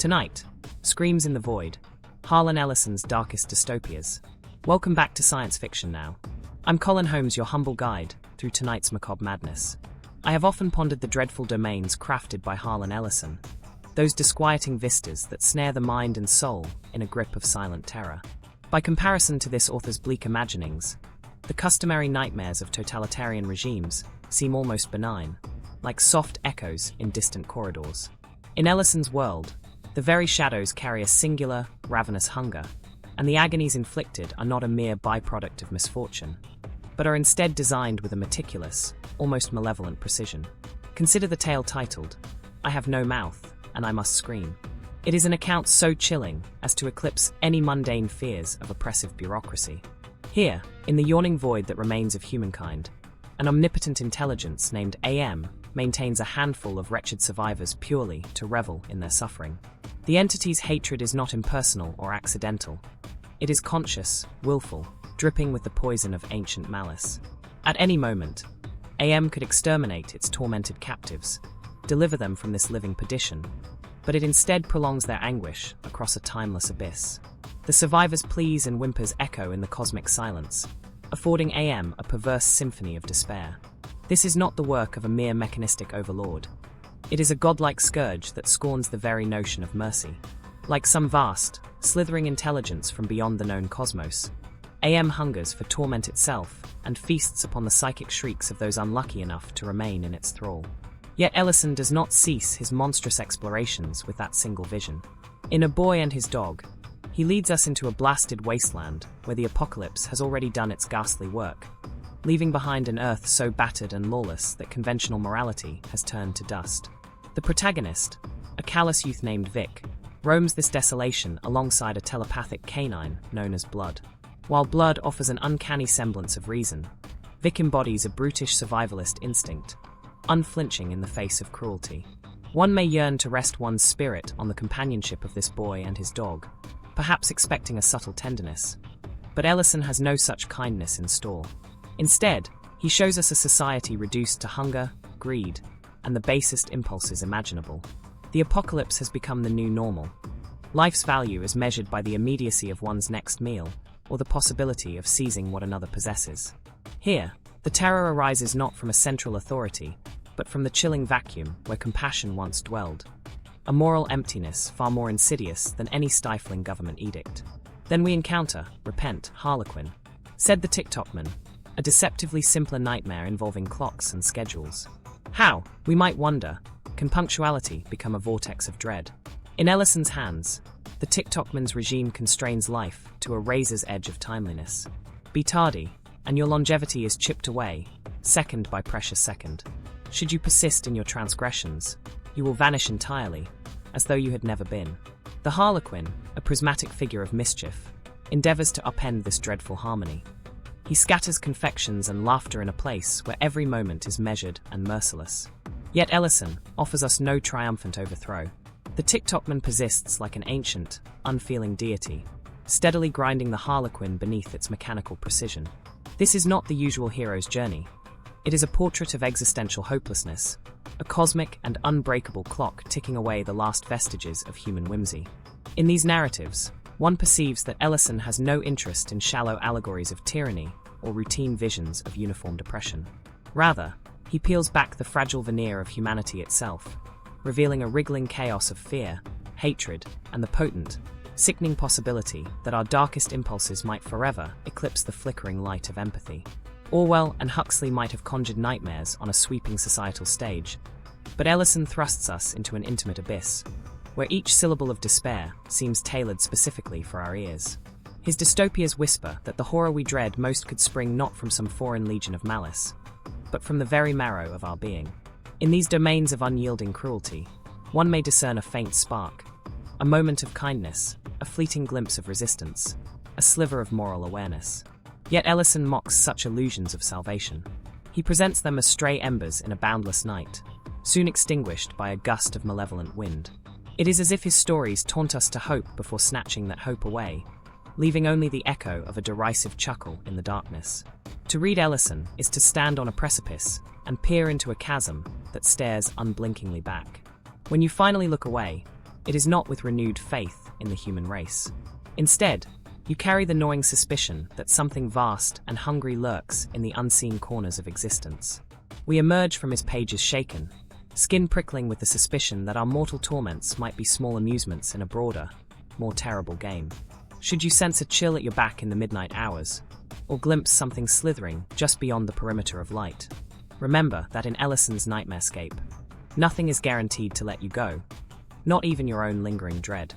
Tonight, Screams in the Void, Harlan Ellison's darkest dystopias. Welcome back to Science Fiction Now. I'm Colin Holmes, your humble guide through tonight's macabre madness. I have often pondered the dreadful domains crafted by Harlan Ellison, those disquieting vistas that snare the mind and soul in a grip of silent terror. By comparison to this author's bleak imaginings, the customary nightmares of totalitarian regimes seem almost benign, like soft echoes in distant corridors. In Ellison's world, the very shadows carry a singular, ravenous hunger, and the agonies inflicted are not a mere byproduct of misfortune, but are instead designed with a meticulous, almost malevolent precision. Consider the tale titled, "I Have No Mouth, and I Must Scream." It is an account so chilling as to eclipse any mundane fears of oppressive bureaucracy. Here, in the yawning void that remains of humankind, an omnipotent intelligence named AM maintains a handful of wretched survivors purely to revel in their suffering. The entity's hatred is not impersonal or accidental. It is conscious, willful, dripping with the poison of ancient malice. At any moment, AM could exterminate its tormented captives, deliver them from this living perdition, but it instead prolongs their anguish across a timeless abyss. The survivors' pleas and whimpers echo in the cosmic silence, affording AM a perverse symphony of despair. This is not the work of a mere mechanistic overlord. It is a godlike scourge that scorns the very notion of mercy. Like some vast, slithering intelligence from beyond the known cosmos, AM hungers for torment itself and feasts upon the psychic shrieks of those unlucky enough to remain in its thrall. Yet Ellison does not cease his monstrous explorations with that single vision. In A Boy and His Dog, he leads us into a blasted wasteland where the apocalypse has already done its ghastly work, leaving behind an earth so battered and lawless that conventional morality has turned to dust. The protagonist, a callous youth named Vic, roams this desolation alongside a telepathic canine known as Blood. While Blood offers an uncanny semblance of reason, Vic embodies a brutish survivalist instinct, unflinching in the face of cruelty. One may yearn to rest one's spirit on the companionship of this boy and his dog, perhaps expecting a subtle tenderness. But Ellison has no such kindness in store. Instead, he shows us a society reduced to hunger, greed, and the basest impulses imaginable. The apocalypse has become the new normal. Life's value is measured by the immediacy of one's next meal, or the possibility of seizing what another possesses. Here, the terror arises not from a central authority, but from the chilling vacuum where compassion once dwelled. A moral emptiness far more insidious than any stifling government edict. Then we encounter, repent, Harlequin, said the Ticktockman, a deceptively simpler nightmare involving clocks and schedules. How, we might wonder, can punctuality become a vortex of dread? In Ellison's hands, the Ticktockman's regime constrains life to a razor's edge of timeliness. Be tardy, and your longevity is chipped away, second by precious second. Should you persist in your transgressions, you will vanish entirely, as though you had never been. The Harlequin, a prismatic figure of mischief, endeavors to upend this dreadful harmony. He scatters confections and laughter in a place where every moment is measured and merciless. Yet Ellison offers us no triumphant overthrow. The Ticktockman persists like an ancient, unfeeling deity, steadily grinding the Harlequin beneath its mechanical precision. This is not the usual hero's journey. It is a portrait of existential hopelessness, a cosmic and unbreakable clock ticking away the last vestiges of human whimsy. In these narratives, one perceives that Ellison has no interest in shallow allegories of tyranny or routine visions of uniformed oppression. Rather, he peels back the fragile veneer of humanity itself, revealing a wriggling chaos of fear, hatred, and the potent, sickening possibility that our darkest impulses might forever eclipse the flickering light of empathy. Orwell and Huxley might have conjured nightmares on a sweeping societal stage, but Ellison thrusts us into an intimate abyss, where each syllable of despair seems tailored specifically for our ears. His dystopias whisper that the horror we dread most could spring not from some foreign legion of malice, but from the very marrow of our being. In these domains of unyielding cruelty, one may discern a faint spark, a moment of kindness, a fleeting glimpse of resistance, a sliver of moral awareness. Yet Ellison mocks such illusions of salvation. He presents them as stray embers in a boundless night, soon extinguished by a gust of malevolent wind. It is as if his stories taunt us to hope before snatching that hope away, leaving only the echo of a derisive chuckle in the darkness. To read Ellison is to stand on a precipice and peer into a chasm that stares unblinkingly back. When you finally look away, it is not with renewed faith in the human race. Instead, you carry the gnawing suspicion that something vast and hungry lurks in the unseen corners of existence. We emerge from his pages shaken, skin prickling with the suspicion that our mortal torments might be small amusements in a broader, more terrible game. Should you sense a chill at your back in the midnight hours, or glimpse something slithering just beyond the perimeter of light, remember that in Ellison's nightmarescape, nothing is guaranteed to let you go, not even your own lingering dread.